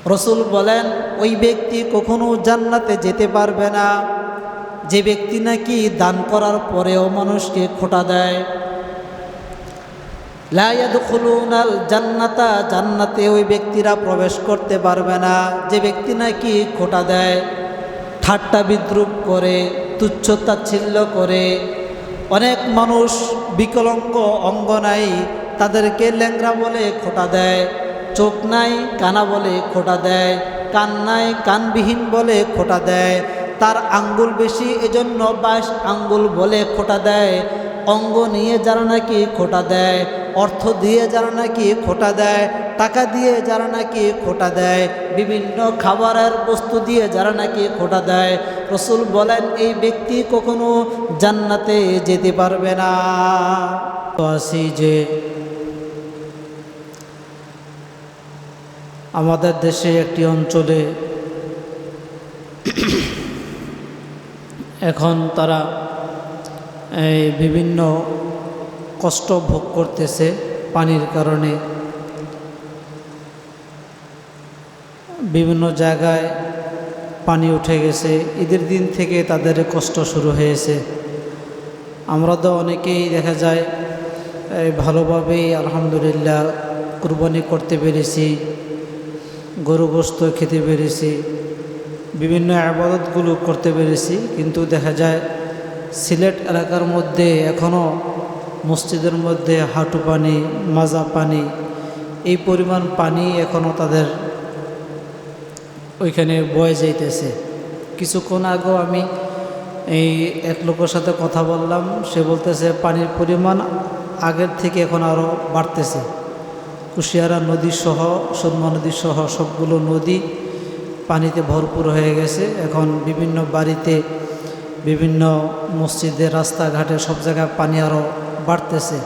রসুল বলেন ওই ব্যক্তি কখনো জান্নাতে যেতে পারবে না যে ব্যক্তি নাকি দান করার পরেও মানুষকে খোঁটা দেয়। লা ইয়াদখুলুনাল জান্নাতা, জান্নাতে ওই ব্যক্তিরা প্রবেশ করতে পারবে না যে ব্যক্তি নাকি খোঁটা দেয়, ঠাট্টা বিদ্রুপ করে, তুচ্ছ তাচ্ছিল্য করে। অনেক মানুষ বিকলাঙ্গ, অঙ্গ নাই, তাদেরকে ল্যাংড়া বলে খোঁটা দেয়। চোখ নাই কানা বলে খোঁটা দেয়, কান নাই কানবিহীন বলে খোঁটা দেয়। তার আঙ্গুল বেশি এজন্য 22 আঙ্গুল বলে খোঁটা দেয়। অঙ্গ নিয়ে যারা নাকি খোঁটা দেয়, অর্থ দিয়ে যারা নাকি খোঁটা দেয়, টাকা দিয়ে যারা নাকি খোঁটা দেয়, বিভিন্ন খাবারের বস্তু দিয়ে যারা নাকি খোঁটা দেয়, রসুল বলেন এই ব্যক্তি কখনো জান্নাতে যেতে পারবে না। তো আসি যে আমাদের দেশে একটি অঞ্চলে এখন তারা এই বিভিন্ন কষ্ট ভোগ করতেছে পানির কারণে। বিভিন্ন জায়গায় পানি উঠে গেছে, ঈদের দিন থেকে তাদের কষ্ট শুরু হয়েছে। আমরা তো অনেকেই দেখা যায় ভালোভাবেই আলহামদুলিল্লাহ কুরবানি করতে পেরেছি, গরু গোশত খেতে পেরেছি, বিভিন্ন ইবাদতগুলো করতে পেরেছি। কিন্তু দেখা যায় সিলেট এলাকার মধ্যে এখনও মসজিদের মধ্যে হাঁটু পানি, মাজা পানি, এই পরিমাণ পানি এখনও তাদের ওইখানে বয়ে যাইতেছে। কিছুক্ষণ আগেও আমি এই এক লোকের সাথে কথা বললাম, সে বলতেছে পানির পরিমাণ আগের থেকে এখন আরও বাড়তেছে। কুশিয়ারা নদী সহ, সুরমা নদী সহ সবগুলো নদী পানিতে ভরপুর হয়ে গেছে। এখন বিভিন্ন বাড়িতে, বিভিন্ন মসজিদে, রাস্তাঘাটে সব জায়গায় পানি আরও বাড়তেছে।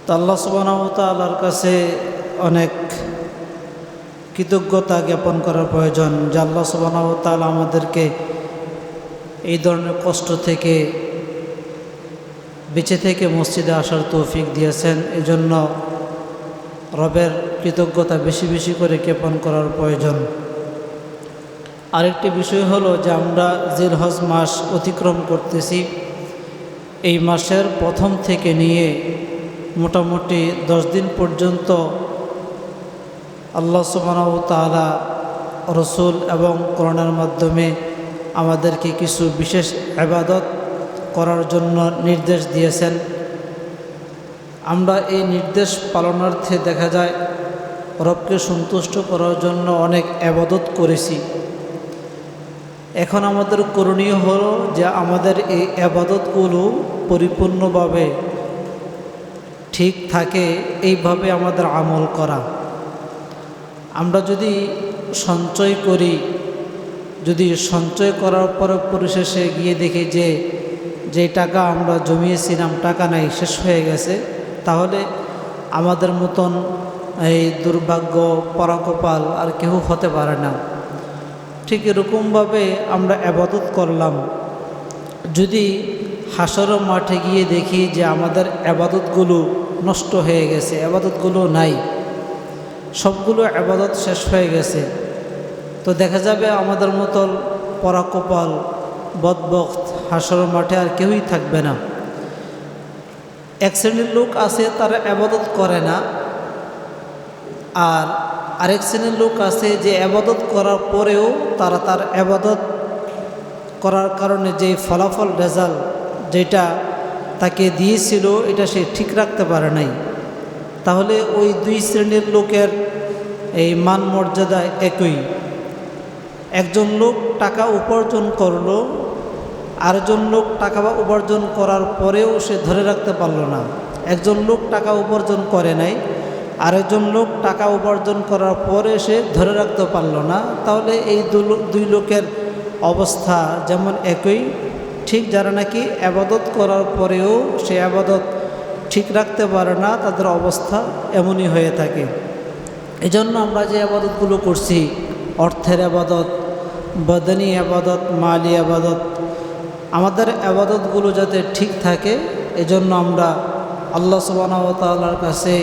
তো আল্লাহ সুবহানাহু ওয়া তাআলার কাছে অনেক কৃতজ্ঞতা জ্ঞাপন করার প্রয়োজন যে আল্লাহ সুবহানাহু ওয়া তাআলা আমাদেরকে এই ধরনের কষ্ট থেকে বেঁচে থেকে মসজিদে আসার তৌফিক দিয়েছেন। এজন্য রবের কৃতজ্ঞতা বেশি বেশি করে জ্ঞাপন করার প্রয়োজন। আরেকটি বিষয় হলো যে আমরা জিলহজ মাস অতিক্রম করতেছি। এই মাসের প্রথম থেকে নিয়ে মোটামুটি 10 দিন পর্যন্ত আল্লাহ সুবহানাহু ওয়া তাআলা রসুল এবং কোরআনের মাধ্যমে আমাদেরকে কিছু বিশেষ ইবাদত করার জন্য নির্দেশ দিয়েছেন। আমরা এই নির্দেশ পালনার্থে দেখা যায় রবকে সন্তুষ্ট করার জন্য অনেক ইবাদত করেছি। এখন আমাদের করণীয় হলো যে আমাদের এই ইবাদতগুলো পরিপূর্ণভাবে ঠিক থাকে, এইভাবে আমাদের আমল করা। আমরা যদি সঞ্চয় করি, যদি সঞ্চয় করার পরে পরিশেষে গিয়ে দেখি যে টাকা আমরা জমিয়েছিলাম টাকা নাই, শেষ হয়ে গেছে, তাহলে আমাদের মতন এই দুর্ভাগ্য পরাকপাল আর কেউ হতে পারে না। ঠিক এরকমভাবে আমরা ইবাদত করলাম, যদি হাসর মাঠে গিয়ে দেখি যে আমাদের ইবাদতগুলো নষ্ট হয়ে গেছে, ইবাদতগুলো নাই, সবগুলো ইবাদত শেষ হয়ে গেছে, তো দেখা যাবে আমাদের মতন পরাকপাল বদবখত হাসর মাঠে আর কেউই থাকবে না। এক শ্রেণীর লোক আছে তারা ইবাদত করে না, আর আরেক শ্রেণীর লোক আছে যে ইবাদত করার পরেও তারা তার ইবাদত করার কারণে যে ফলাফল, রেজাল্ট যেটা তাকে দিয়েছিল এটা সে ঠিক রাখতে পারে নাই। তাহলে ওই দুই শ্রেণীর লোকের এই মান মর্যাদা একই। একজন লোক টাকা উপার্জন করলো, আরেকজন লোক টাকা উপার্জন করার পরেও সে ধরে রাখতে পারলো না। একজন লোক টাকা উপার্জন করে নাই, আরেকজন লোক টাকা উপার্জন করার পরে সে ধরে রাখতে পারলো না। তাহলে এই দুই লোকের অবস্থা যেমন একই, ঠিক যারা নাকি ইবাদত করার পরেও সে ইবাদত ঠিক রাখতে পারে না, তাদের অবস্থা এমনই হয়ে থাকে। এজন্য আমরা যে ইবাদতগুলো করছি, অর্থের ইবাদত, বদনী ইবাদত, মালি ইবাদত, আমাদের ইবাদতগুলো যাতে ঠিক থাকে এজন্য আমরা আল্লাহ সুবহানাহু ওয়া তাআলার কাছে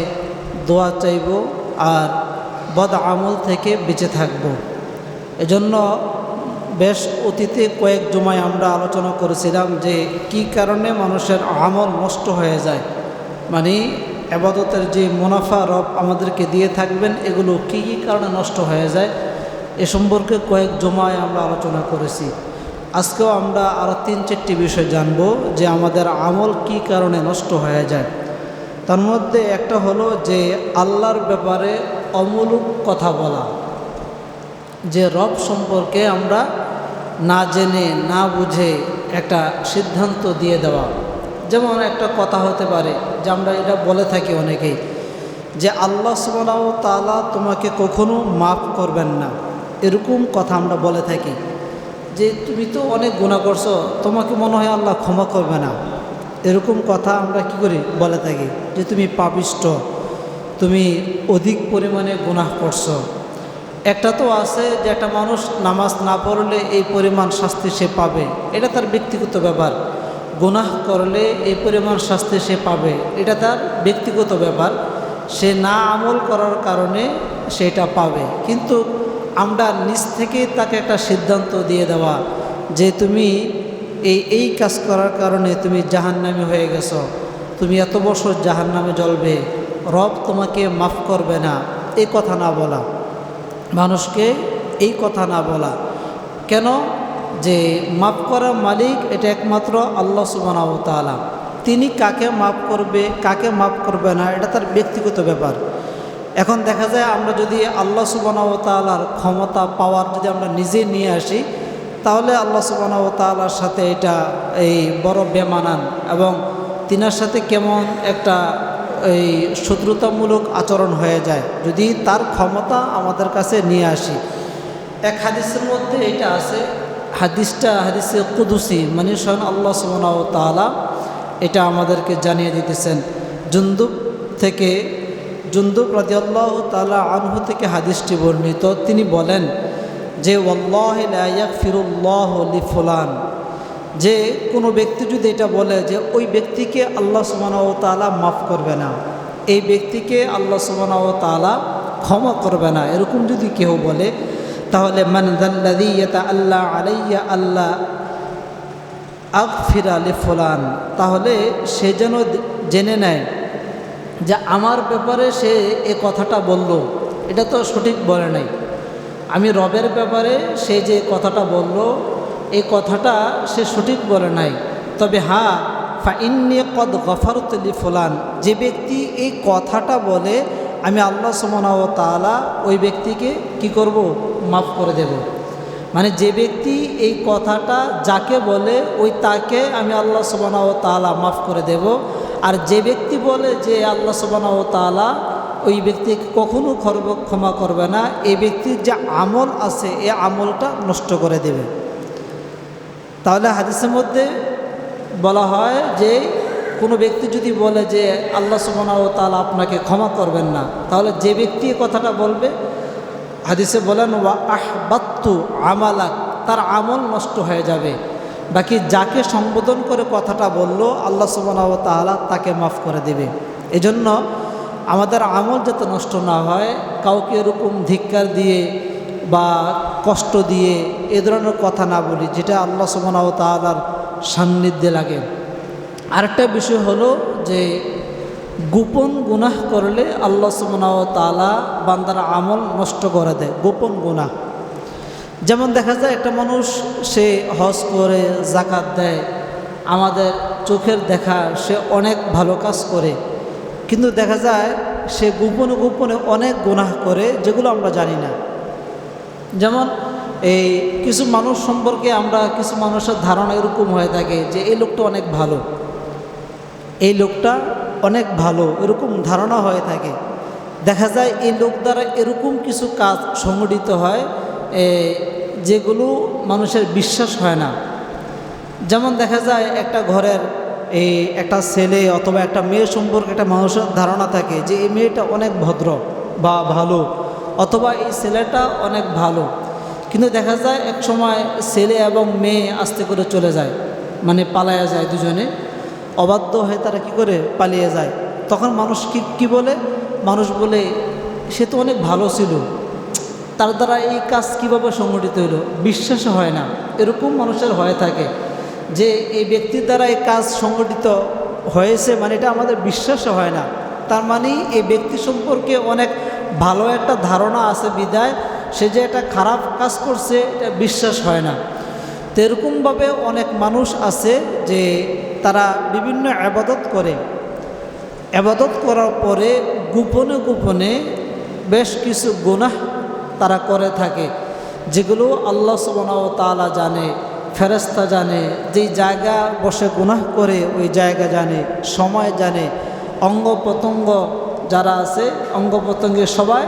দোয়া চাইব। আর বদ আমল থেকে বেঁচে থাকব। এজন্য বেশ অতীতে কয়েক জুমায় আমরা আলোচনা করেছিলাম যে কি কারণে মানুষের আমল নষ্ট হয়ে যায়, মানে ইবাদতের যে মুনাফা রব আমাদেরকে দিয়ে থাকবেন এগুলো কী কী কারণে নষ্ট হয়ে যায় এ সম্পর্কে কয়েক জুমায় আমরা আলোচনা করেছি। আজকেও আমরা আরও 3-4টি বিষয় জানব যে আমাদের আমল কি কারণে নষ্ট হয়ে যায়। তার মধ্যে একটা হলো যে আল্লাহর ব্যাপারে অমূলক কথা বলা, যে রব সম্পর্কে আমরা না জেনে না বুঝে একটা সিদ্ধান্ত দিয়ে দেওয়া। যেমন একটা কথা হতে পারে যে আমরা এটা বলে থাকি অনেকেই যে আল্লাহ সুবহানাহু ওয়া তাআলা তোমাকে কখনো মাফ করবেন না, এরকম কথা আমরা বলে থাকি যে তুমি তো অনেক গুনাহ করছো, তোমাকে মনে হয় আল্লাহ ক্ষমা করবে না। এরকম কথা আমরা কি করি বলে থাকি যে তুমি পাপিষ্ঠ, তুমি অধিক পরিমাণে গুনাহ করছো। একটা তো আছে যে একটা মানুষ নামাজ না পড়লে এই পরিমাণ শাস্তি সে পাবে, এটা তার ব্যক্তিগত ব্যাপার। গুনাহ করলে এই পরিমাণ শাস্তি সে পাবে, এটা তার ব্যক্তিগত ব্যাপার। সে না আমল করার কারণে সেটা পাবে, কিন্তু আমরা নিজ থেকেই তাকে একটা সিদ্ধান্ত দিয়ে দেওয়া যে তুমি এই কাজ করার কারণে তুমি জাহান্নামী হয়ে গেছো, তুমি এত বছর জাহান্নামে জ্বলবে, রব তোমাকে মাফ করবে না, এই কথা না বলা, মানুষকে এই কথা না বলা। কেন? যে মাফ করার মালিক এটা একমাত্র আল্লাহ সুবহানাহু ওয়া তাআলা। তিনি কাকে মাফ করবে কাকে মাফ করবে না এটা তার ব্যক্তিগত ব্যাপার। এখন দেখা যায় আমরা যদি আল্লাহ সুবহানাহু ওয়া তাআলার ক্ষমতা পাওয়ার যদি আমরা নিজে নিয়ে আসি, তাহলে আল্লাহ সুবহানাহু ওয়া তাআলার সাথে এটা এই বড় বেমানান এবং তিনার সাথে কেমন একটা এই শত্রুতামূলক আচরণ হয়ে যায় যদি তার ক্ষমতা আমাদের কাছে নিয়ে আসি। এক হাদিসের মধ্যে এটা আছে, হাদিসে কুদুসি, মানে স্বয়ং আল্লাহ সুবহানাহু ওয়া তাআলা এটা আমাদেরকে জানিয়ে দিতেছেন। জুনদুব রাদিয়াল্লাহু তাআলা আনহু থেকে হাদিসটি বর্ণিত। তিনি বলেন যে ওয়াল্লাহি লা ইয়াগফিরুল্লাহু লিফুলান, যে কোনো ব্যক্তি যদি এটা বলে যে ওই ব্যক্তিকে আল্লাহ সুবহানাহু ওয়া তাআলা মাফ করবে না, এই ব্যক্তিকে আল্লাহ সুবহানাহু ওয়া তাআলা ক্ষমা করবে না, এরকম যদি কেউ বলে, তাহলে মান যাল্লাযী ইয়াতাআল্লা আলাইয়া আল্লাহ আগফিরা লিফুলান, তাহলে সে যেন জেনে নেয় যে আমার ব্যাপারে সে এ কথাটা বলল, এটা তো সঠিক বলে নাই। আমি রবের ব্যাপারে সে যে কথাটা বলল এই কথাটা সে সঠিক বলে নাই। তবে হ্যাঁ, ফাইন্নী কদ গফারতু লিফুলান, যে ব্যক্তি এই কথাটা বলে আমি আল্লাহ সুবহানাহু ওয়া তাআলা ওই ব্যক্তিকে কি করব? মাফ করে দেব। মানে যে ব্যক্তি এই কথাটা যাকে বলে ওই তাকে আমি আল্লাহ সুবহানাহু ওয়া তাআলা মাফ করে দেব। আর যে ব্যক্তি বলে যে আল্লাহ সুবহানাহু ওয়া তাআলা ওই ব্যক্তিকে কখনো ক্ষমা করবে না, এই ব্যক্তির যে আমল আছে এই আমলটা নষ্ট করে দেবে। তাহলে হাদিসের মধ্যে বলা হয় যে কোনো ব্যক্তি যদি বলে যে আল্লাহ সুবহানাহু ওয়া তাআলা আপনাকে ক্ষমা করবেন না, তাহলে যে ব্যক্তি এই কথাটা বলবে, হাদিসে বলেন ওয়া আহবাত্তু আমালাক, তার আমল নষ্ট হয়ে যাবে। বাকি যাকে সম্বোধন করে কথাটা বলল আল্লাহ সুবহানাহু ওয়া তাআলা তাকে মাফ করে দেবে। এজন্য আমাদের আমল যাতে নষ্ট না হয়, কাউকে এরকম ধিক্কার দিয়ে বা কষ্ট দিয়ে এ ধরনের কথা না বলি যেটা আল্লাহ সুবহানাহু ওয়া তাআলার সান্নিধ্যে লাগে। আরেকটা বিষয় হলো যে গোপন গুনাহ করলে আল্লাহ সুবহানাহু ওয়া তাআলা বান্দার আমল নষ্ট করে দেয়। গোপন গুনাহ, যেমন দেখা যায় একটা মানুষ সে হজ করে যাকাত দেয়, আমাদের চোখের দেখা সে অনেক ভালো কাজ করে, কিন্তু দেখা যায় সে গোপনে গোপনে অনেক গুনাহ করে যেগুলো আমরা জানি না। যেমন এই কিছু মানুষ সম্পর্কে আমরা কিছু মানুষের ধারণা এরকম হয়ে থাকে যে এই লোকটা অনেক ভালো, এই লোকটা অনেক ভালো, এরকম ধারণা হয়ে থাকে। দেখা যায় এই লোক দ্বারা এরকম কিছু কাজ সংগঠিত হয় যেগুলো মানুষের বিশ্বাস হয় না। যেমন দেখা যায় একটা ঘরের এই একটা ছেলে অথবা একটা মেয়ে সম্পর্কে একটা মানুষের ধারণা থাকে যে এই মেয়েটা অনেক ভদ্র বা ভালো, অথবা এই ছেলেটা অনেক ভালো, কিন্তু দেখা যায় এক সময় ছেলে এবং মেয়ে আস্তে করে চলে যায়, মানে পালায়া যায়, দুজনে অবাধ্য হয়ে তারা কি করে পালিয়ে যায়। তখন মানুষ কি বলে? মানুষ বলে সে তো অনেক ভালো ছিল, তার দ্বারা এই কাজ কীভাবে সংগঠিত হলো, বিশ্বাস হয় না। এরকম মানুষের হয়ে থাকে যে এই ব্যক্তির দ্বারা এই কাজ সংগঠিত হয়েছে, মানে এটা আমাদের বিশ্বাস হয় না। তার মানে এই ব্যক্তি সম্পর্কে অনেক ভালো একটা ধারণা আছে বিদায় সে যে একটা খারাপ কাজ করছে এটা বিশ্বাস হয় না। তো এরকমভাবে অনেক মানুষ আছে যে তারা বিভিন্ন ইবাদত করে, ইবাদত করার পরে গোপনে গোপনে বেশ কিছু গুনাহ তারা করে থাকে, যেগুলো আল্লাহ সুবহানাহু ওয়া তাআলা জানে, ফেরেশতা জানে, যেই জায়গা বসে গুনাহ করে ওই জায়গা জানে, সময় জানে, অঙ্গ প্রত্যঙ্গ যারা আছে অঙ্গ প্রত্যঙ্গে সবাই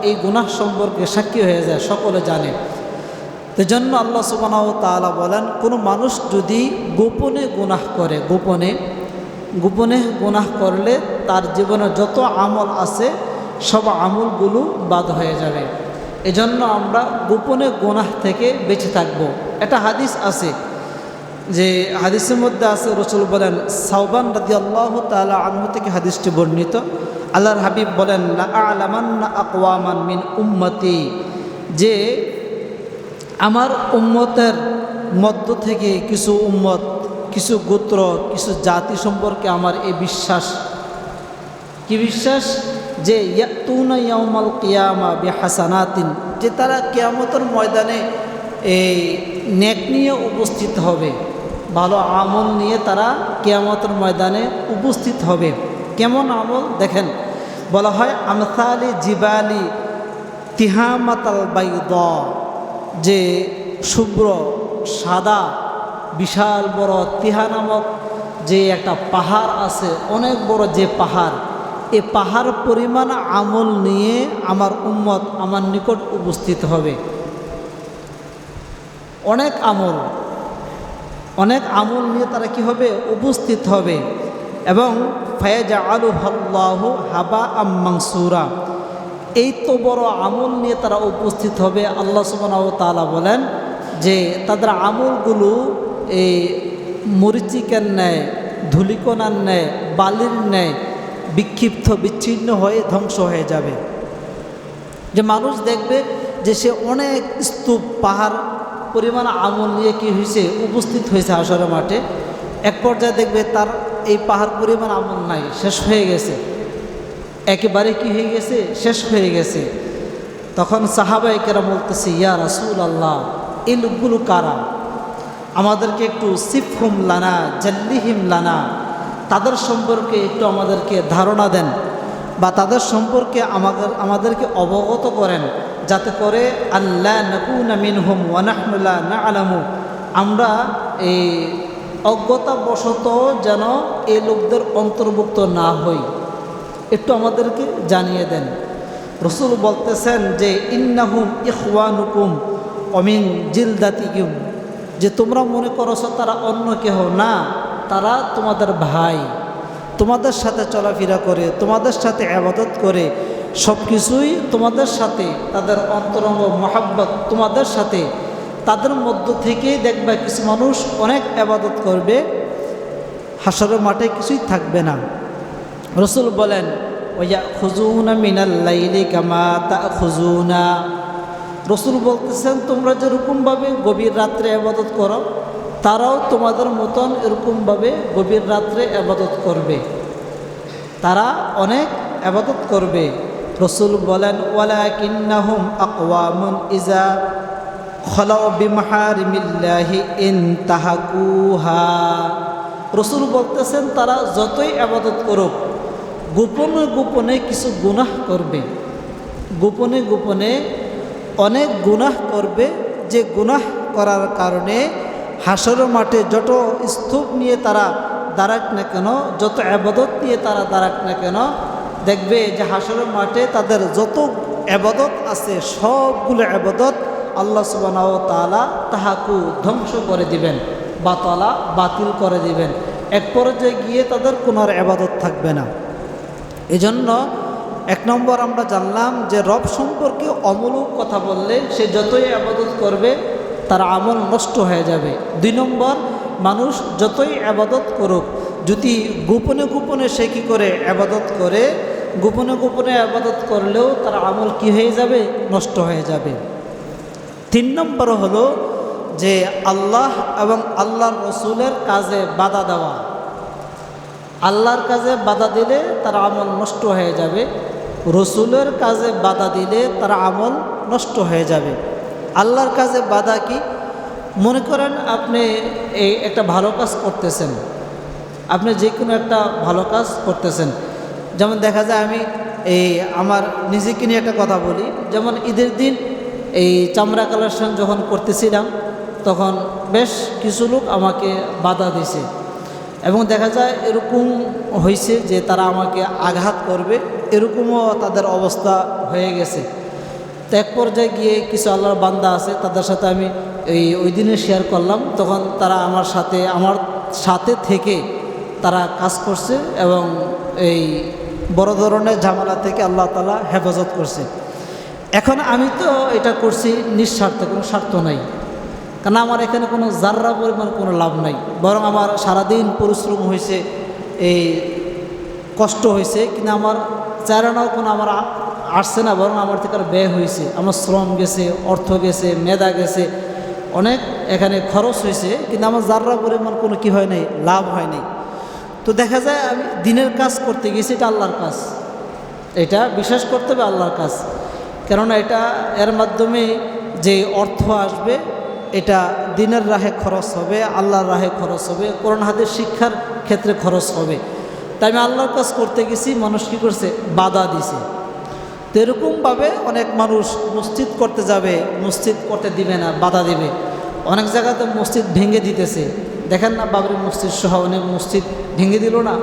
এই গুনাহ সম্পর্কে সাক্ষী হয়ে যায়, সকলে জানে। এজন্য আল্লাহ সুবহানাহু ওয়া তাআলা বলেন, কোনো মানুষ যদি গোপনে গুনাহ করে, গোপনে গুনাহ করলে তার জীবনে যত আমল আছে সব আমলগুলো বাদ হয়ে যাবে। এজন্য আমরা গোপনে গুনাহ থেকে বেঁচে থাকব। একটা হাদিস আছে, যে হাদিসের মধ্যে আছে, রাসূল বলেন, সাওবান রাদিয়াল্লাহু তাআলা আনহু থেকে হাদিসটি বর্ণিত, আল্লাহর হাবিব বলেন, লা আ'লামান্না আকওয়ামান মিন উম্মতি, যে আমার উম্মতের মধ্য থেকে কিছু উম্মত, কিছু গোত্র, কিছু জাতি সম্পর্কে আমার এই বিশ্বাস। কি বিশ্বাস? যে ইয়াতুনা ইয়াউমাল কিয়ামা বিহাসানাতিন, যে তারা কিয়ামতের ময়দানে এই নেক নিয়ে উপস্থিত হবে, ভালো আমল নিয়ে তারা কিয়ামতের ময়দানে উপস্থিত হবে। কেমন আমল দেখেন, বলা হয় আমসালি জিবালি তিহামাতাল বাইদা, যে শুভ্র সাদা বিশাল বড় তিহা নামক যে একটা পাহাড় আছে, অনেক বড় যে পাহাড়, এই পাহাড় পরিমাণ আমল নিয়ে আমার উম্মত আমার নিকট উপস্থিত হবে। অনেক আমল নিয়ে তারা কি হবে? উপস্থিত হবে। এবং ফায়াজআলুহুল্লাহু হাবাআম মানসুরা, এই তো বড় আমল নিয়ে তারা উপস্থিত হবে। আল্লাহ সুবহানাহু ওয়া তাআলা বলেন যে তাদের আমলগুলো এই মরিচিকার ন্যায়, ধূলিকণার ন্যায়, বালির ন্যায় বিক্ষিপ্ত বিচ্ছিন্ন হয়ে ধ্বংস হয়ে যাবে। যে মানুষ দেখবে যে সে অনেক স্তূপ পাহাড় পরিমাণ আমল নিয়ে কি হয়েছে? উপস্থিত হয়েছে হাশরের মাঠে। এক পর্যায়ে দেখবে তার এই পাহাড় পরিমাণ আমল নাই, শেষ হয়ে গেছে, একেবারে কি হয়ে গেছে? শেষ হয়ে গেছে। তখন সাহাবায়ে কেরাম বলতেছে, ইয়া রাসূলুল্লাহ, এই লোকগুলো কারা? আমাদেরকে একটু সিফহুম লানা জাল্লিহিম লানা, তাদের সম্পর্কে একটু আমাদেরকে ধারণা দেন, বা তাদের সম্পর্কে আমাদেরকে অবগত করেন, যাতে করে আল্লাহ নাকুনা মিনহুম ওয়া নাহনু লা না'লামু, আমরা এই অজ্ঞতাবশত যেন এই লোকদের অন্তর্ভুক্ত না হই, একটু আমাদেরকে জানিয়ে দেন। রাসূল বলতেছেন যে ইন্নাহুম ইখওয়ানুকুম ওয়া মিন জিলদাতিকুম, যে তোমরা মনে করছো তারা অন্য কেহ না, তারা তোমাদের ভাই, তোমাদের সাথে চলাফেরা করে, তোমাদের সাথে ইবাদত করে, সব কিছুই তোমাদের সাথে, তাদের অন্তরঙ্গ মহাব্বত তোমাদের সাথে। তাদের মধ্য থেকেই দেখবে কিছু মানুষ অনেক ইবাদত করবে, হাশরের মাঠে কিছুই থাকবে না। রাসূল বলেন, ওয়ায়াখুযুনা মিনাল লাইলি কামা তাখুযুনা, রাসূল বলতেছেন তোমরা যেরকমভাবে গভীর রাত্রে ইবাদত করো, তারাও তোমাদের মতন এরকমভাবে গভীর রাত্রে ইবাদত করবে, তারা অনেক ইবাদত করবে। রাসূল বলেন, ওয়ালাকিন্নাহুম আকওয়ামুন ইজা খলাউ বিমাহারিমিল্লাহি ইনতাহাকুহা, রাসূল বলতেছেন তারা যতই ইবাদত করুক, গোপনে গোপনে কিছু গুনাহ করবে, গোপনে গোপনে অনেক গুনাহ করবে, যে গুনাহ করার কারণে হাশরের মাঠে যত স্তূপ নিয়ে তারা দাঁড়াক না কেন, যত ইবাদত নিয়ে তারা দাঁড়াক না কেন, দেখবে যে হাশরের মাঠে তাদের যত ইবাদত আছে সবগুলো ইবাদত আল্লাহ সুবহানাহু ওয়া তাআলা তাহাকু ধ্বংস করে দিবেন, বাতিল করে দিবেন। এক পর্যায়ে গিয়ে তাদের কোনো আর ইবাদত থাকবে না। এজন্য এক নম্বর আমরা জানলাম যে রব সম্পর্কে অমূলক কথা বললে সে যতই ইবাদত করবে তার আমল নষ্ট হয়ে যাবে। 2 নম্বর, মানুষ যতই ইবাদত করুক, যদি গোপনে গোপনে সে কী করে ইবাদত করে, গোপনে গোপনে ইবাদত করলেও তার আমল কি হয়ে যাবে? নষ্ট হয়ে যাবে। 3 নম্বর হলো যে আল্লাহ এবং আল্লাহর রসুলের কাজে বাধা দেওয়া। আল্লাহর কাজে বাধা দিলে তার আমল নষ্ট হয়ে যাবে, রসুলের কাজে বাধা দিলে তার আমল নষ্ট হয়ে যাবে। আল্লাহর কাজে বাধা কি? মনে করেন আপনি এই একটা ভালো কাজ করতেছেন, আপনি যে কোনো একটা ভালো কাজ করতেছেন। যেমন দেখা যায় আমি আমার নিজেকে নিয়ে একটা কথা বলি, যেমন ঈদের দিন চামড়া কালেকশন যখন করতেছিলাম তখন বেশ কিছু লোক আমাকে বাধা দিছে এবং দেখা যায় এরকম হয়েছে যে তারা আমাকে আঘাত করবে, এরকমও তাদের অবস্থা হয়ে গেছে। তো এক পর্যায়ে গিয়ে কিছু আল্লাহর বান্দা আছে, তাদের সাথে আমি ওই দিনে শেয়ার করলাম, তখন তারা আমার সাথে থেকে তারা কাজ করছে এবং এই বড় ধরনের ঝামেলা থেকে আল্লাহ তাআলা হেফাজত করছে। এখন আমি তো এটা করছি নিঃস্বার্থে, কোনো স্বার্থ নাই, কারণ আমার এখানে কোনো জাররা পরিমাণ কোনো লাভ নাই, বরং আমার সারাদিন পরিশ্রম হয়েছে, এই কষ্ট হয়েছে, কিন্তু আমার চারানাও কোনো আমার আসছে না, বরং আমার থেকে আর ব্যয় হয়েছে, আমার শ্রম গেছে, অর্থ গেছে, মেধা গেছে, অনেক এখানে খরচ হয়েছে, কিন্তু আমার জাররা পরিমাণ কোনো কি হয় নাই, লাভ হয় নাই। তো দেখা যায় আমি দিনের কাজ করতে গেছি, এটা আল্লাহর কাজ, এটা বিশ্বাস করতে হবে আল্লাহর কাজ, কেননা এটা এর মাধ্যমে যে অর্থ আসবে এটা দিনের রাহে খরচ হবে, আল্লাহর রাহে খরচ হবে, কোরআন হাদিস শিক্ষার ক্ষেত্রে খরচ হবে। তাই আমি আল্লাহর কাজ করতে গেছি, মানুষ কী করছে? বাধা দিছে। তো এরকমভাবে অনেক মানুষ মসজিদ করতে যাবে, মসজিদ করতে দিবে না, বাধা দিবে। অনেক জায়গাতে মসজিদ ভেঙে দিতেছে, দেখেন না বাবরি মসজিদ সহ অনেক মসজিদ ভেঙে দিল না,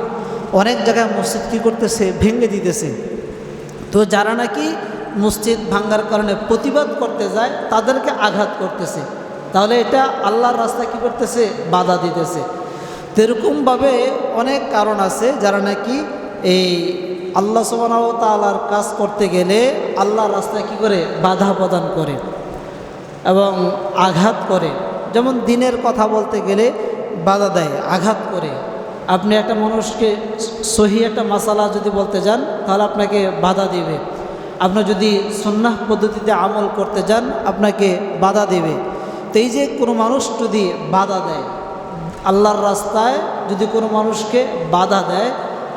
অনেক জায়গায় মসজিদ কী করতেছে? ভেঙে দিতেছে। তো যারা নাকি মসজিদ ভাঙ্গার কারণে প্রতিবাদ করতে যায় তাদেরকে আঘাত করতেছে, তাহলে এটা আল্লাহর রাস্তা কী করতেছে? বাধা দিতেছে। তো এরকমভাবে অনেক কারণ আছে যারা নাকি এই আল্লাহ সুবহানাহু ওয়া তাআলার কাজ করতে গেলে আল্লাহর রাস্তায় কী করে? বাধা প্রদান করে এবং আঘাত করে। যেমন দিনের কথা বলতে গেলে বাধা দেয়, আঘাত করে। আপনি একটা মানুষকে সহি একটা মাসালা যদি বলতে যান তাহলে আপনাকে বাধা দিবে, আপনি যদি সুন্নাহ পদ্ধতিতে আমল করতে যান আপনাকে বাধা দেবে। তো এই যে কোনো মানুষ যদি বাধা দেয় আল্লাহর রাস্তায়, যদি কোনো মানুষকে বাধা দেয়,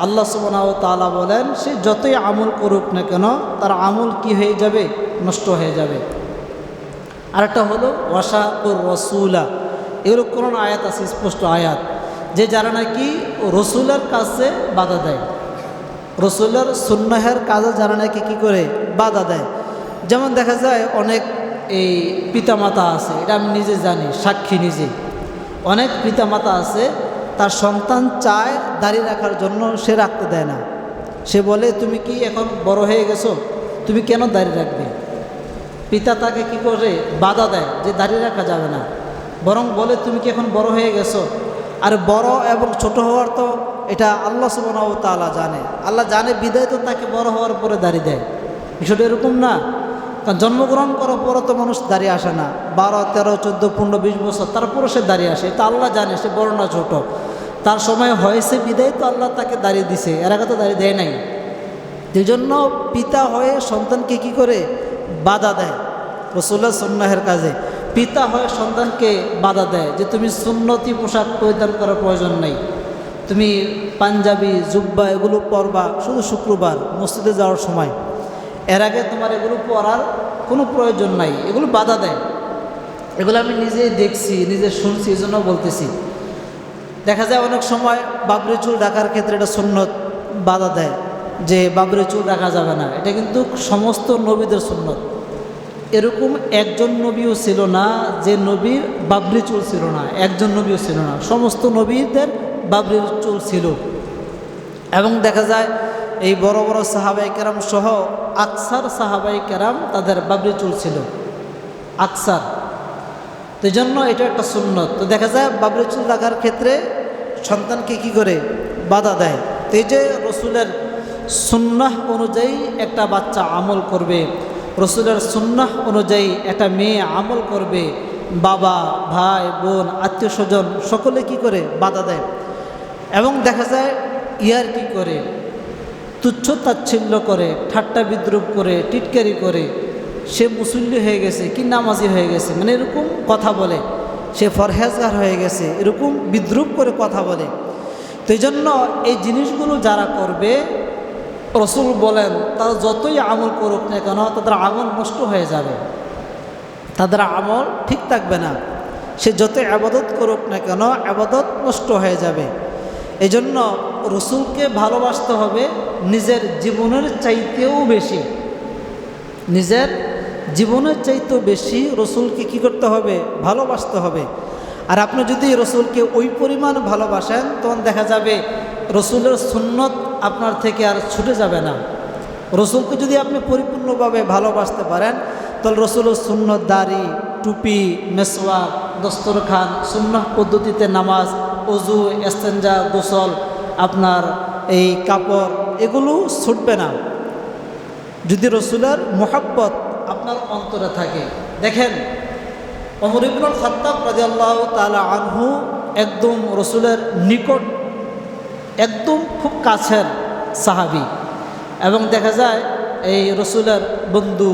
আল্লাহ সুবহানাহু ওয়া তাআলা বলেন সে যতই আমল করুক না কেন তার আমল কি হয়ে যাবে? নষ্ট হয়ে যাবে। আরেকটা হলো ওয়াশাকুর রসুলা, এগুলো কোরআন আয়াত আছে, স্পষ্ট আয়াত, যে যারা নাকি রসুলের কাছে বাধা দেয়, রসুলের সুন্নাহের কাজে যারা নাকি কী করে? বাধা দেয়। যেমন দেখা যায় অনেক এই পিতামাতা আছে, এটা আমি নিজে জানি, সাক্ষী নিজে, অনেক পিতামাতা আছে তার সন্তান চায় দাড়ি রাখার জন্য, সে রাখতে দেয় না। সে বলে তুমি কি এখন বড় হয়ে গেছো, তুমি কেন দাড়ি রাখবে? পিতা তাকে কী করে? বাধা দেয় যে দাড়ি রাখা যাবে না, বরং বলে তুমি কি এখন বড় হয়ে গেছো? আর বড় এবং ছোট হওয়ার তো এটা আল্লাহ সুবহানাহু ওয়া তাআলা জানে, আল্লাহ জানে বিদায় তো তাকে বড় হওয়ার পরে দাড়ি দেয়। বিষয়টা এরকম না, কারণ জন্মগ্রহণ করার পরে তো মানুষ দাঁড়িয়ে আসে না, 12, 13, 14, 15, 20 বছর তারপরে সে দাঁড়িয়ে আসে, এটা আল্লাহ জানে সে বড় না ছোট, তার সময় হয়েছে বিদায় তো আল্লাহ তাকে দাঁড়িয়ে দিছে, এর আগে তো দাঁড়িয়ে দেয় নাই। এই জন্য পিতা হয়ে সন্তানকে কি করে? বাধা দেয় রাসূলুল্লাহ সুন্নাহের কাজে। পিতা হয়ে সন্তানকে বাধা দেয় যে তুমি সুন্নতি পোশাক পরিধান করার প্রয়োজন নেই, তুমি পাঞ্জাবি জুব্বা এগুলো পরবা শুধু শুক্রবার মসজিদে যাওয়ার সময়, এর আগে তোমার এগুলো পরার কোনো প্রয়োজন নাই, এগুলো বাধা দেয়। এগুলো আমি নিজেই দেখছি, নিজে শুনছি, এই জন্য বলতেছি। দেখা যায় অনেক সময় বাবরি চুল রাখার ক্ষেত্রে এটা সুন্নত, বাধা দেয় যে বাবরি চুল রাখা যাবে না, এটা কিন্তু সমস্ত নবীদের সুন্নত। এরকম একজন নবীও ছিল না যে নবীর বাবরি চুল ছিল না, একজন নবীও ছিল না, সমস্ত নবীদের বাবরি চুল ছিল। এবং দেখা যায় এই বড় বড় সাহাবায়ে কেরাম সহ আকসার সাহাবায়ে কেরাম তাদের বাবরি চুল ছিল, আকসার। তো এই জন্য এটা একটা সুন্নত। তো দেখা যায় বাবরি চুল রাখার ক্ষেত্রে সন্তানকে কি করে? বাধা দেয়। তো এই যে রসুলের সুন্নাহ অনুযায়ী একটা বাচ্চা আমল করবে, রসুলের সুন্নাহ অনুযায়ী একটা মেয়ে আমল করবে, বাবা ভাই বোন আত্মীয় স্বজন সকলে কি করে? বাধা দেয়। এবং দেখা যায় কি করে তুচ্ছ তাচ্ছিল্য করে, ঠাট্টা বিদ্রুপ করে, টিটকারি করে সে মুসল্লি হয়ে গেছে কি নামাজি হয়ে গেছে, মানে এরকম কথা বলে, সে ফরহেজগার হয়ে গেছে, এরকম বিদ্রুপ করে কথা বলে। তো এই জন্য এই জিনিসগুলো যারা করবে, রসুল বলেন তারা যতই আমল করুক না কেন তাদের আমল নষ্ট হয়ে যাবে, তাদের আমল ঠিক থাকবে না। সে যতই আবাদত করুক না কেন আবাদত নষ্ট হয়ে যাবে। এই জন্য রসুলকে ভালোবাসতে হবে নিজের জীবনের চাইতেও বেশি, নিজের জীবনের চাইতেও বেশি রসুলকে কী করতে হবে? ভালোবাসতে হবে। আর আপনি যদি রসুলকে ওই পরিমাণ ভালোবাসেন তখন দেখা যাবে রসুলের সুন্নত আপনার থেকে আর ছুটে যাবে না। রসুলকে যদি আপনি পরিপূর্ণভাবে ভালোবাসতে পারেন তাহলে রসুলের সুন্নত, দাড়ি, টুপি, মেসওয়াক, দস্তরখান, সুন্নাহ পদ্ধতিতে নামাজ, অজু, ইস্তেঞ্জা, গোসল, আপনার এই কাপড়, এগুলো ছুটবে না যদি রসুলের মোহাব্বত আপনার অন্তরে থাকে। দেখেন ওমর ইবনুল খাত্তাব রাদিয়াল্লাহু তাআলা আনহু একদম রসুলের নিকট, একদম খুব কাছের সাহাবী, এবং দেখা যায় এই রসুলের বন্ধু,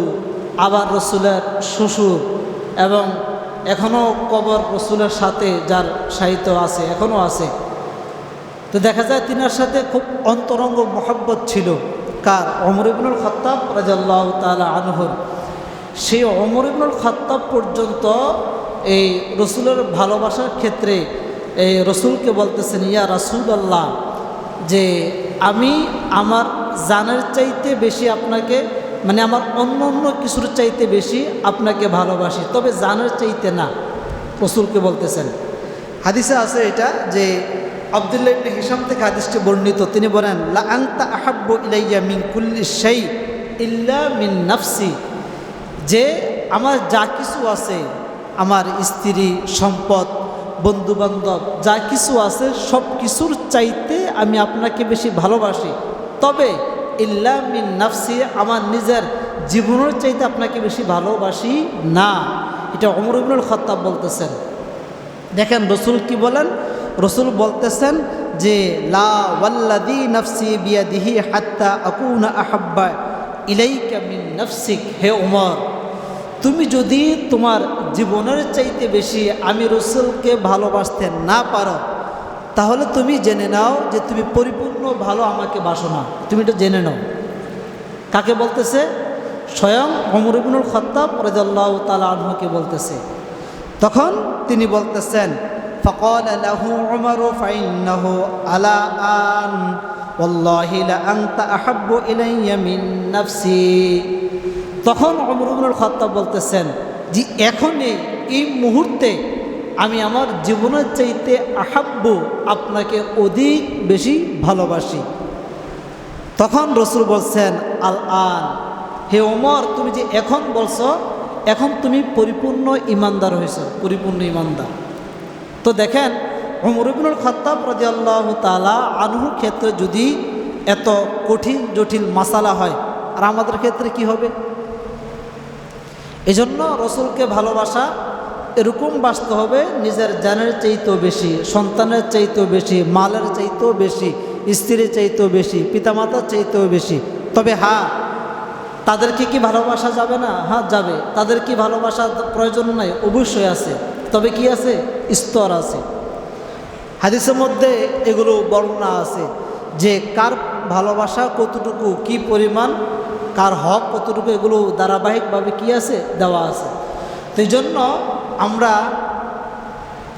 আবার রসুলের শ্বশুর, এবং এখনও কবর রসুলের সাথে যার সাহিত্য আছে, এখনও আছে। তো দেখা যায় তিনার সাথে খুব অন্তরঙ্গ মহব্বত ছিল। কার? ওমর ইবনুল খাত্তাব রাদিয়াল্লাহু তাআলা আনহুর। সেই ওমর ইবনুল খাত্তাব পর্যন্ত এই রসুলের ভালোবাসার ক্ষেত্রে এই রসুলকে বলতেছেন, ইয়া রাসূলুল্লাহ, যে আমি আমার জানের চাইতে বেশি আপনাকে, মানে আমার অন্য অন্য কিছুর চাইতে বেশি আপনাকে ভালোবাসি, তবে জানের চাইতে না। রসুলকে বলতেছেন। হাদিসে আছে এটা যে আব্দুল্লাহ ইবনে হিশাম থেকে হাদিসটি বর্ণিত, তিনি বলেন লা আনতা আহাব্বু ইলাইয়া মিন কুল্লি শাই ইল্লা মিন নাফসি, যে আমার যা কিছু আছে, আমার স্ত্রী, সম্পদ, বন্ধুবান্ধব, যা কিছু আছে সব কিছুর চাইতে আমি আপনাকে বেশি ভালোবাসি, তবে ইল্লা মিন নাফসি, আমার নিজের জীবনের চাইতে আপনাকে বেশি ভালোবাসি না। এটা ওমর ইবনুল খাত্তাব বলতেছেন। দেখেন রসুল কি বলেন? রসুল বলতেছেন যে লা ওয়াল্লাযী নাফসি বিয়াদিহি হাত্তা আকুনা আহাব্বা ইলাইকা মিন নাফসিক। হে ওমর, তুমি যদি তোমার জীবনের চাইতে বেশি আমি রসুলকে ভালোবাসতে না পারো, তাহলে তুমি জেনে নাও যে তুমি পরিপূর্ণ ভালো আমাকে বাসো না। তুমি এটা জেনে নাও। কাকে বলতেছে? স্বয়ং ওমর ইবনুল খাত্তাব রাদিয়াল্লাহু তাআলা আনহুকে বলতেছে। তখন তিনি বলতেছেন, ফাকালা লাহু উমর ফাইন্নাহু আলা আন ওয়াল্লাহি লা আনতা আহাব্বু ইলাইয়া মিন নাফসি। তখন ওমর ইবনুল খাত্তাব বলতেছেন যে এখনই এই মুহূর্তে আমি আমার জীবনের চাইতে আহাব্বু, আপনাকে অধিক বেশি ভালোবাসি। তখন রসুল বলছেন আল আন, হে ওমর, তুমি যে এখন বলছো, এখন তুমি পরিপূর্ণ ইমানদার হয়েছ, পরিপূর্ণ ইমানদার। তো দেখেন ওমর ইবনুল খাত্তাব রাদিয়াল্লাহু তাআলা আনহুর ক্ষেত্রে যদি এত কঠিন জটিল মাসালা হয়, আর আমাদের ক্ষেত্রে কি হবে? এজন্য রসুলকে ভালোবাসা এরকম বাসতে হবে, নিজের জানের চাইতেও বেশি, সন্তানের চাইতেও বেশি, মালের চাইতেও বেশি, স্ত্রীর চাইতেও বেশি, পিতামাতার চাইতেও বেশি। তবে হ্যাঁ, তাদেরকে কি ভালোবাসা যাবে না? হ্যাঁ যাবে। তাদের কি ভালোবাসার প্রয়োজন নাই? অবশ্যই আছে। তবে কি আছে? স্তর আছে। হাদিসের মধ্যে এগুলো বর্ণনা আছে যে কার ভালোবাসা কতটুকু, কি পরিমাণ, কার হক কতটুকু, এগুলো ধারাবাহিকভাবে কি আছে? দেওয়া আছে। তো এই জন্য আমরা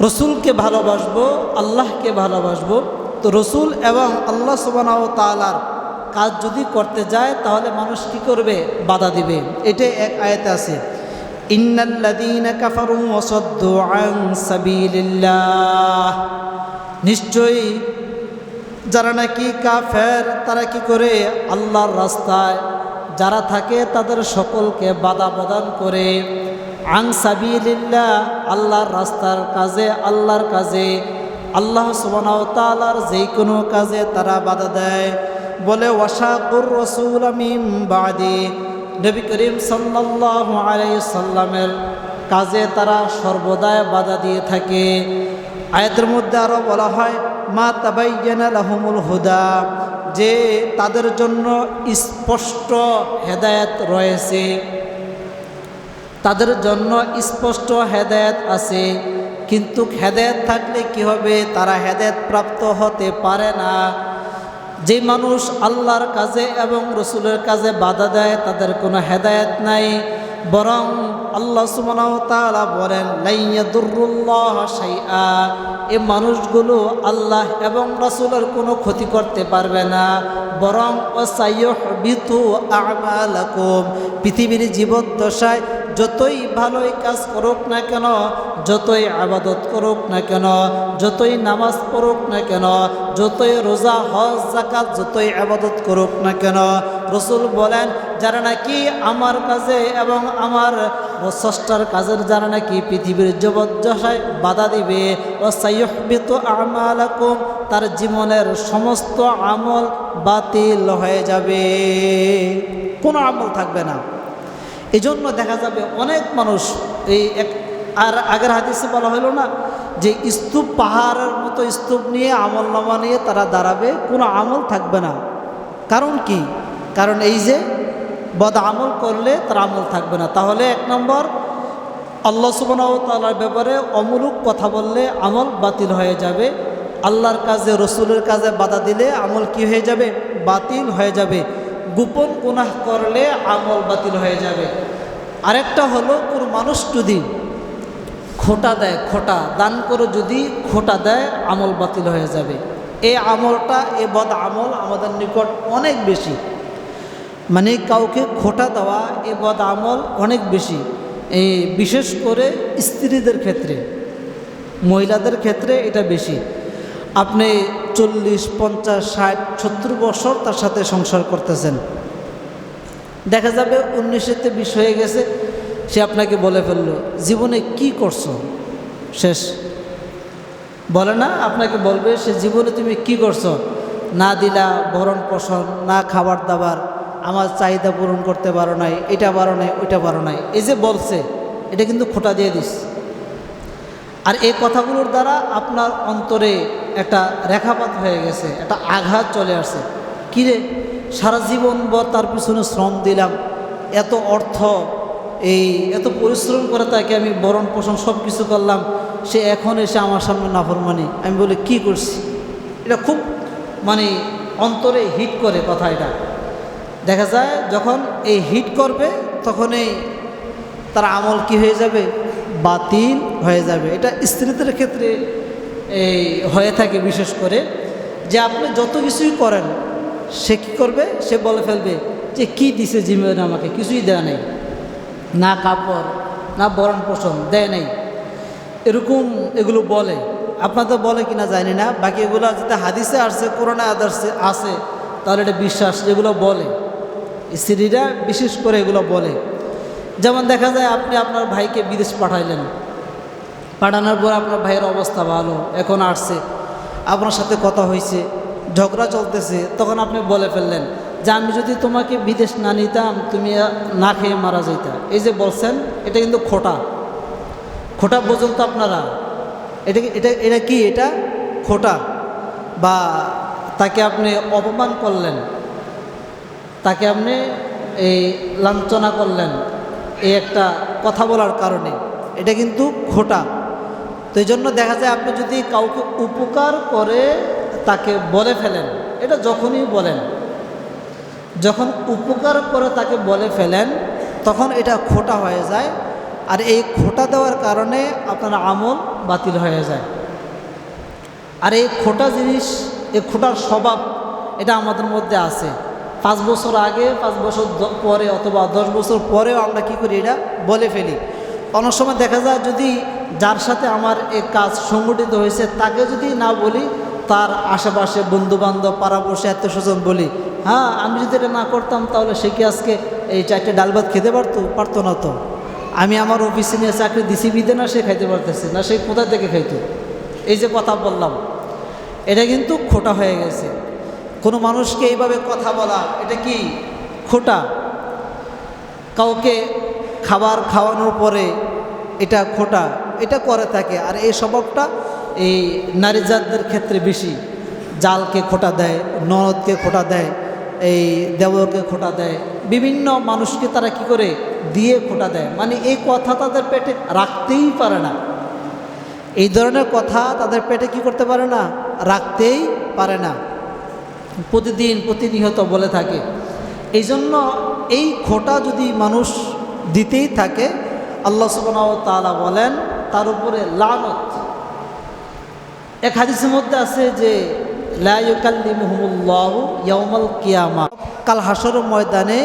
রসুলকে ভালোবাসবো, আল্লাহকে ভালোবাসবো। তো রসুল এবং আল্লাহ সুবহানাহু ওয়া তাআলার কাজ যদি করতে যায় তাহলে মানুষ কি করবে? বাধা দিবে। এটাই এক আয়াতে আছে, ইন্নাল্লাযীনা কাফারু ওয়া সাদ্দু আন সাবিলিল্লাহ, নিশ্চয়ই যারা নাকি কাফের তারা কি করে? আল্লাহর রাস্তায় যারা থাকে তাদের সকলকে বাধা প্রদান করে। আন সাবিলিল্লাহ, আল্লাহর রাস্তার কাজে, আল্লাহর কাজে, আল্লাহ সুবহানাহু ওয়া তাআলার যে কোনো কাজে তারা বাধা দেয়। বলে ওয়াশাকুর রাসূল মিন বাদি, নবী করিম সাল্লাল্লাহু আলাইহি সাল্লামের কাজে তারা সর্বদাই বাধা দিয়ে থাকে। আয়াতের মধ্যে আরও বলা হয় মা তাবায়্যানা লাহুমুল হুদা যে তাদের জন্য স্পষ্ট হেদায়েত রয়েছে, তাদের জন্য স্পষ্ট হেদায়েত আছে। কিন্তু হেদায়েত থাকলে কি হবে? তারা হেদায়েত প্রাপ্ত হতে পারে না। যে মানুষ আল্লাহর কাজে এবং রসুলের কাজে বাধা দেয় তাদের কোনো হেদায়েত নাই, বরং আল্লাহ সুবহানাহু ওয়া তাআলা বলেন লা ইয়াদুরুল্লাহ শাইআ, এই মানুষগুলো আল্লাহ এবং রাসূলের কোনো ক্ষতি করতে পারবে না, বরং ওয়াসাইয়ুহবিতু আমালাকুম, পৃথিবীর জীবদ্দশায় যতই ভালোই কাজ করুক না কেন, যতই আবাদত করুক না কেন, যতই নামাজ পড়ুক না কেন, যতই রোজা হজ যাকাত যতই আবাদত করুক না কেন, রসুল বলেন যারা নাকি আমার কাজে এবং আমার স্রষ্টার কাজের যারা নাকি পৃথিবীর জীবদ্দশায় বাধা দিবে, ওয়াসাইয়ুহবিতু আমালাকুম, তার জীবনের সমস্ত আমল বাতিল হয়ে যাবে, কোনো আমল থাকবে না। এই জন্য দেখা যাবে অনেক মানুষ এই আর আগের হাদিসে বলা হলো না যে স্তূপ, পাহাড়ের মতো স্তূপ নিয়ে আমল নামা নিয়ে তারা দাঁড়াবে, কোনো আমল থাকবে না। কারণ কি? কারণ এই যে বদ আমল করলে তার আমল থাকবে না। তাহলে এক নম্বর, আল্লাহ সুবহানাহু ওয়া তাআলার ব্যাপারে অমূলক কথা বললে আমল বাতিল হয়ে যাবে। আল্লাহর কাজে রসুলের কাজে বাধা দিলে আমল কি হয়ে যাবে? বাতিল হয়ে যাবে। গোপন গুনাহ করলে আমল বাতিল হয়ে যাবে। আরেকটা হলো, কোনো মানুষ যদি খোটা দেয়, খোটা দান করে যদি খোটা দেয়, আমল বাতিল হয়ে যাবে। এই আমলটা, এ বদ আমল আমাদের নিকট অনেক বেশি, মানে কাউকে খোটা দেওয়া এ বদ আমল অনেক বেশি, এই বিশেষ করে স্ত্রীদের ক্ষেত্রে, মহিলাদের ক্ষেত্রে এটা বেশি। আপনি 40, 50, 60, 70 বছর তার সাথে সংসার করতেছেন, দেখা যাবে 19-তে 20 হয়ে গেছে, সে আপনাকে বলে ফেললো জীবনে কি করছো, শেষ। বলে না, আপনাকে বলবে সে জীবনে তুমি কি করছো, না দিলা ভরণ পোষণ, না খাবার দাবার, আমার চাহিদা পূরণ করতে পারো নাই, এটা পারো নাই, ওইটা পারো নাই, এই যে বলছে, এটা কিন্তু খোটা দিয়ে দিস। আর এই কথাগুলোর দ্বারা আপনার অন্তরে একটা রেখাপাত হয়ে গেছে, একটা আঘাত চলে আসছে। কিরে, সারা জীবন ভর তার পিছনে শ্রম দিলাম, এত অর্থ, এই এত পরিশ্রম করে তাকে আমি ভরণ পোষণ সব কিছু করলাম, সে এখন এসে আমার সামনে নাফরমানি, আমি বলি কি করছি? এটা খুব মানে অন্তরে হিট করে কথা। এটা দেখা যায় যখন এই হিট করবে তখনই তার আমল কি হয়ে যাবে? বাতিল হয়ে যাবে। এটা স্ত্রীদের ক্ষেত্রে এই হয়ে থাকে বিশেষ করে, যে আপনি যত কিছুই করেন সে কী করবে? সে বলে ফেলবে যে কি দিছে জীবনে, আমাকে কিছুই দেয় নেই, না কাপড় না ভরণ পোষণ দেয় নেই, এরকম এগুলো বলে। আপনাদের বলে কিনা জানি না, বাকি এগুলো যাতে হাদিসে আসছে, কোরআনে আদার্সে আছে, তাহলে এটা বিশ্বাস, যেগুলো বলে স্ত্রীরা বিশেষ করে এগুলো বলে। যেমন দেখা যায় আপনি আপনার ভাইকে বিদেশ পাঠাইলেন, পাঠানোর পর আপনার ভাইয়ের অবস্থা ভালো, এখন আসছে, আপনার সাথে কথা হয়েছে, ঝগড়া চলতেছে, তখন আপনি বলে ফেললেন যে আমি যদি তোমাকে বিদেশ না নিতাম তুমি না খেয়ে মারা যাইতা। এই যে বলছেন, এটা কিন্তু খোটা, খোটা পর্যন্ত আপনারা এটা এটা এটা কি? এটা খোটা। বা তাকে আপনি অপমান করলেন, তাকে আপনি এই লাঞ্ছনা করলেন এই একটা কথা বলার কারণে, এটা কিন্তু খোটা। তো এই জন্য দেখা যায় আপনি যদি কাউকে উপকার করে তাকে বলে ফেলেন, এটা যখনই বলেন, যখন উপকার করে তাকে বলে ফেলেন তখন এটা খোটা হয়ে যায়। আর এই খোটা দেওয়ার কারণে আপনার আমল বাতিল হয়ে যায়। আর এই খোটা জিনিস, এই খোটার স্বভাব এটা আমাদের মধ্যে আছে। 5 বছর আগে, 5 বছর পরে অথবা 10 বছর পরেও আমরা কি করি? এটা বলে ফেলি। অনেক সময় দেখা যায় যদি যার সাথে আমার এই কাজ সংগঠিত হয়েছে তাকে যদি না বলি, তার আশেপাশে বন্ধুবান্ধব, পাড়াপড়শি, আত্মীয়স্বজন বলি, হ্যাঁ আমি যদি এটা না করতাম তাহলে সে কি আজকে এই 4টে ডাল ভাত খেতে পারতো না। তো আমি আমার অফিসে নিয়ে চাকরি দিছি বিদে না সে খাইতে পারতেছে না, সে কোথা থেকে খাইতো? এই যে কথা বললাম, এটা কিন্তু খোটা হয়ে গেছে। কোনো মানুষকে এইভাবে কথা বলা এটা কি? খোটা। কাউকে খাবার খাওয়ানোর পরে এটা খোটা, এটা করে থাকে। আর এই স্বভাবটা এই নারী জাতদের ক্ষেত্রে বেশি, জালকে খোঁটা দেয়, ননদকে খোঁটা দেয়, এই দেবরকে খোঁটা দেয়, বিভিন্ন মানুষকে তারা কি করে দিয়ে খোঁটা দেয়। মানে এই কথা তাদের পেটে রাখতেই পারে না, এই ধরনের কথা তাদের পেটে কি করতে পারে না, রাখতেই পারে না, প্রতিদিন প্রতিনিয়ত বলে থাকে। এই জন্য এই খোঁটা যদি মানুষ দিতেই থাকে, আল্লাহ সুবহানাহু ওয়া তাআলা বলেন তার উপরে লানত। এক হাদিসের মধ্যে আছে যে লা ইউকাল্লিমুহুমুল্লাহু ইয়াউমাল কিয়ামাহ, কাল হাসরের ময়দানে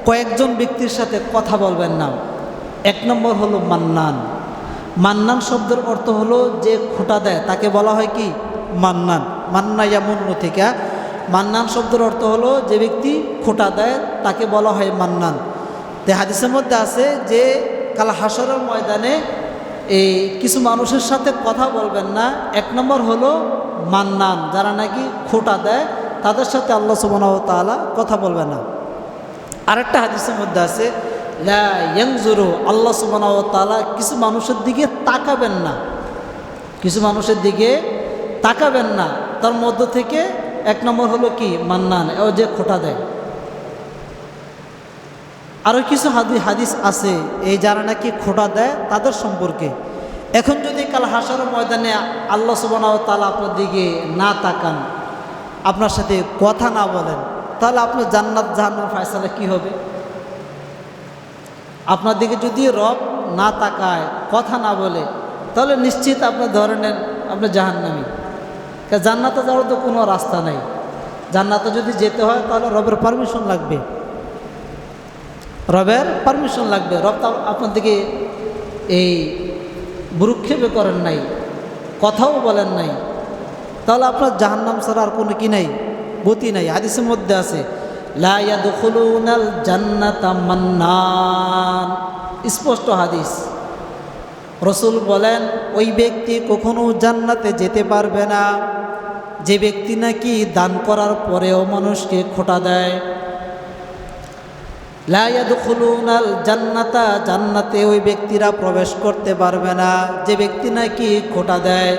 কয়েকজন ব্যক্তির সাথে কথা বলবেন না। এক নম্বর হলো মান্নান। মান্নান শব্দের অর্থ হলো যে খোঁটা দেয় তাকে বলা হয় কি মান্নান। মান্না ইয়ামুন্নু থেকে মান্নান শব্দের অর্থ হলো যে ব্যক্তি খোঁটা দেয় তাকে বলা হয় মান্নান। তে হাদিসের মধ্যে আছে যে কাল হাসরের ময়দানে এই কিছু মানুষের সাথে কথা বলবেন না। এক নম্বর হলো মান্নান, যারা নাকি খোঁটা দেয় তাদের সাথে আল্লাহ সুবহানাহু ওয়া তাআলা কথা বলবেন না। আরেকটা হাদিসের মধ্যে আছে লা ইয়ানজুরু, আল্লাহ সুবহানাহু ওয়া তাআলা কিছু মানুষের দিকে তাকাবেন না, কিছু মানুষের দিকে তাকাবেন না। তার মধ্য থেকে এক নম্বর হলো কি মান্নান, ও যে খোঁটা দেয়। আরও কিছু হাদিস আছে এই যারা নাকি খোঁটা দেয় তাদের সম্পর্কে। এখন যদি কাল হাসরের ময়দানে আল্লাহ সুবহানাহু ওয়া তাআলা আপনার দিকে না তাকান, আপনার সাথে কথা না বলেন, তাহলে আপনার জান্নাত জাহান্নামের ফয়সালা কি হবে? আপনার দিকে যদি রব না তাকায়, কথা না বলে, তাহলে নিশ্চিত আপনি ধরে নেন আপনি জাহান্নামী। জান্নাতে যাওয়ার তো কোনো রাস্তা নাই। জান্নাতে যদি যেতে হয় তাহলে রবের পারমিশন লাগবে, রবের পারমিশন লাগবে। রব তো আপনার দিকে এই ভ্রুক্ষেপে করেন নাই, কথাও বলেন নাই, তাহলে আপনার জাহান্নাম ছাড়া আর কোনো কি নাই, গতি নাই। হাদিসের মধ্যে আছে লা ইয়াদখুলুনাল জান্নাতা মান্নান, স্পষ্ট হাদিস। রাসূল বলেন ওই ব্যক্তি কখনো জান্নাতে যেতে পারবে না যে ব্যক্তি নাকি দান করার পরেও মানুষকে খোঁটা দেয়। লা ইয়াদখুলুনাল জান্নাতা, জান্নাতে ওই ব্যক্তিরা প্রবেশ করতে পারবে না যে ব্যক্তি নাকি খোঁটা দেয়,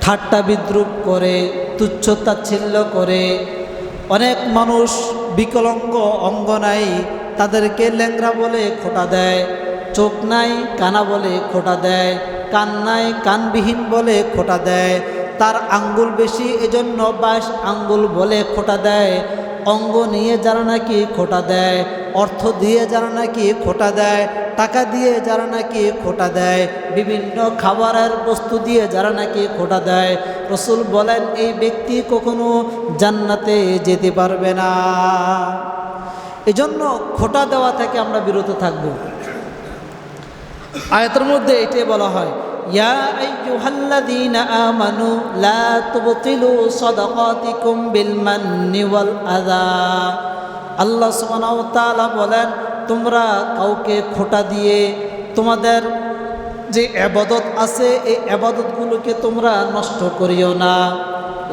ঠাট্টা বিদ্রুপ করে, তুচ্ছ তাচ্ছিল্য করে। অনেক মানুষ বিকলাঙ্গ, অঙ্গ নাই, তাদেরকে ল্যাংড়া বলে খোঁটা দেয়, চোখ নাই কানা বলে খোঁটা দেয়, কান নাই কানবিহীন বলে খোঁটা দেয়, তার আঙ্গুল বেশি এজন্য 22 আঙ্গুল বলে খোঁটা দেয়। অঙ্গ নিয়ে যারা নাকি খোঁটা দেয়, অর্থ দিয়ে যারা নাকি খোঁটা দেয়, টাকা দিয়ে যারা নাকি খোঁটা দেয়, বিভিন্ন খাবারের বস্তু দিয়ে যারা নাকি খোঁটা দেয়, রাসূল বলেন এই ব্যক্তি কখনো জান্নাতে যেতে পারবে না। এজন্য খোঁটা দেওয়া থেকে আমরা বিরত থাকব। আয়াতের মধ্যে এটাই বলা হয় ইয়া আইয়ুহাল্লাযীনা আমানু লা তুবতিলু সাদাকাতিকুম বিল মান্নি ওয়াল আযা। আল্লাহ সুবহানাহু ওয়া তাআলা বলেন তোমরা কাউকে খোঁটা দিয়ে তোমাদের যে ইবাদত আছে এই ইবাদতগুলোকে তোমরা নষ্ট করিও না।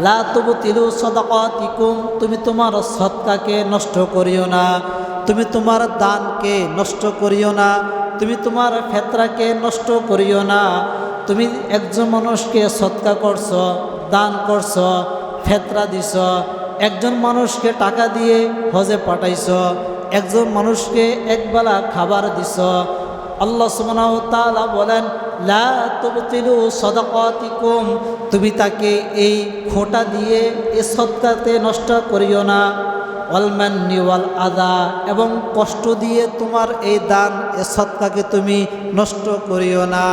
লা তুবতিলু সাদাকাতিকুম, তুমি তোমার সদকাকে নষ্ট করিও না, তুমি তোমার দানকে নষ্ট করিও না, তুমি তোমার ফেতরাকে নষ্ট করিও না। তুমি একজন মানুষকে সদকা করছো, দান করছো, ফেতরা দিছ, একজন মানুষকে টাকা দিয়ে হজে পাঠাইছ, একজন মানুষকে একবেলা খাবার দিছ। আল্লাহ সুবহানাহু ওয়া তাআলা বলেন লা তুবতিলু সাদাকাতিকুম, তুমি তাকে এই খোঁটা দিয়ে এই সদকাতে নষ্ট করিও না। ওয়াল মান্নি ওয়াল আযা, এবং কষ্ট দিয়ে তোমার এই দান এ সদকাকে তুমি নষ্ট করিও না।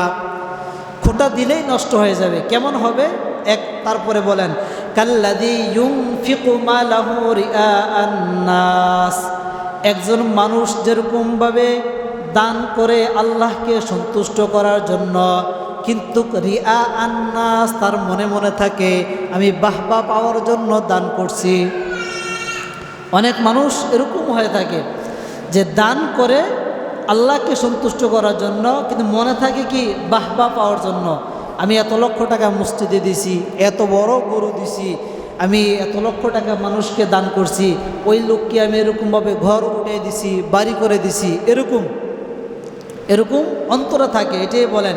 খোঁটা দিলেই নষ্ট হয়ে যাবে। কেমন হবে? তারপরে বলেন কাল্লাযী ইউনফিকু মালাহু রিআআন নাস, একজন মানুষ যেরকমভাবে দান করে আল্লাহকে সন্তুষ্ট করার জন্য, কিন্তু রিআআন নাস, তার মনে মনে থাকে আমি বাহবা পাওয়ার জন্য দান করছি। অনেক মানুষ এরকম হয়ে থাকে যে দান করে আল্লাহকে সন্তুষ্ট করার জন্য, কিন্তু মনে থাকে কি বাহবা পাওয়ার জন্য। আমি এত লক্ষ টাকা মসজিদে দিছি, এত বড় গরু দিছি, আমি এত লক্ষ টাকা মানুষকে দান করছি, ওই লোককে আমি এরকমভাবে ঘর উঠে দিছি, বাড়ি করে দিছি, এরকম অন্তরে থাকে। এটাই বলেন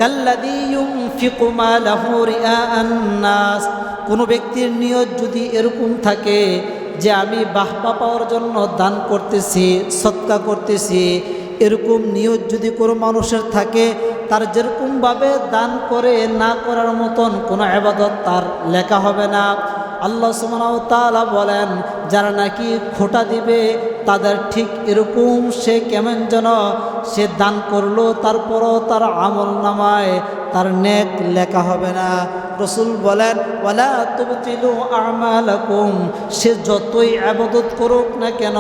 কাল্লাযী ইউনফিকু মালাহু রিআআন নাস, কোনো ব্যক্তির নিয়ত যদি এরকম থাকে যে আমি বাহবা পাওয়ার জন্য দান করতেছি, সদকা করতেছি, এরকম নিয়ত যদি কোনো মানুষের থাকে, তার যেরকমভাবে দান করে না করার মতন কোনো ইবাদত তার লেখা হবে না। আল্লাহ সুবহানাহু ওয়া তাআলা বলেন, যারা নাকি খোঁটা দিবে তাদের ঠিক এরকম সে কেমন যেন সে দান করলো, তারপরও তার আমল নামায় তার নেক লেখা হবে না। রসুল বলেন, ওয়ালা তুবতিলু আমালাকুম, সে যতই ইবাদত করুক না কেন,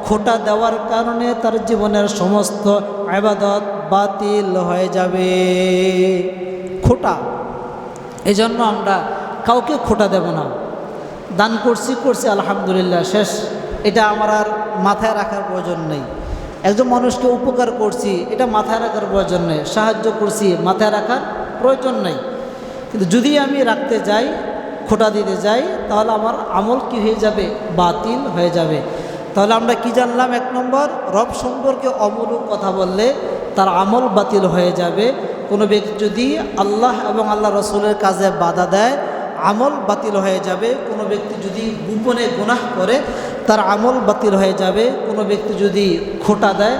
খোঁটা দেওয়ার কারণে তার জীবনের সমস্ত ইবাদত বাতিল হয়ে যাবে। খোঁটা, এই জন্য আমরা কাউকে খোঁটা দেব না। দান করছি আলহামদুলিল্লাহ, শেষ, এটা আমার আর মাথায় রাখার প্রয়োজন নেই। একজন মানুষকে উপকার করছি, এটা মাথায় রাখার প্রয়োজন নেই। সাহায্য করছি, মাথায় রাখার প্রয়োজন নেই। কিন্তু যদি আমি রাখতে যাই, খোঁটা দিতে যাই, তাহলে আমার আমল কি হয়ে যাবে? বাতিল হয়ে যাবে। তাহলে আমরা কি জানলাম? এক নম্বর, রব সম্পর্কে অমূলক কথা বললে তার আমল বাতিল হয়ে যাবে। কোনো ব্যক্তি যদি আল্লাহ এবং আল্লাহ রসুলের কাজে বাধা দেয়, আমল বাতিল হয়ে যাবে। কোনো ব্যক্তি যদি গোপনে গুনাহ করে, তার আমল বাতিল হয়ে যাবে। কোনো ব্যক্তি যদি খোঁটা দেয়,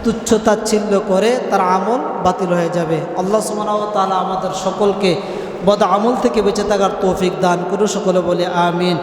তুচ্ছ তাচ্ছিল্য করে, তার আমল বাতিল হয়ে যাবে। আল্লাহ সুবহানাহু ওয়া তাআলা আমাদের সকলকে বদ আমল থেকে বেঁচে থাকার তৌফিক দান করুন। সকলে বলে আমিন।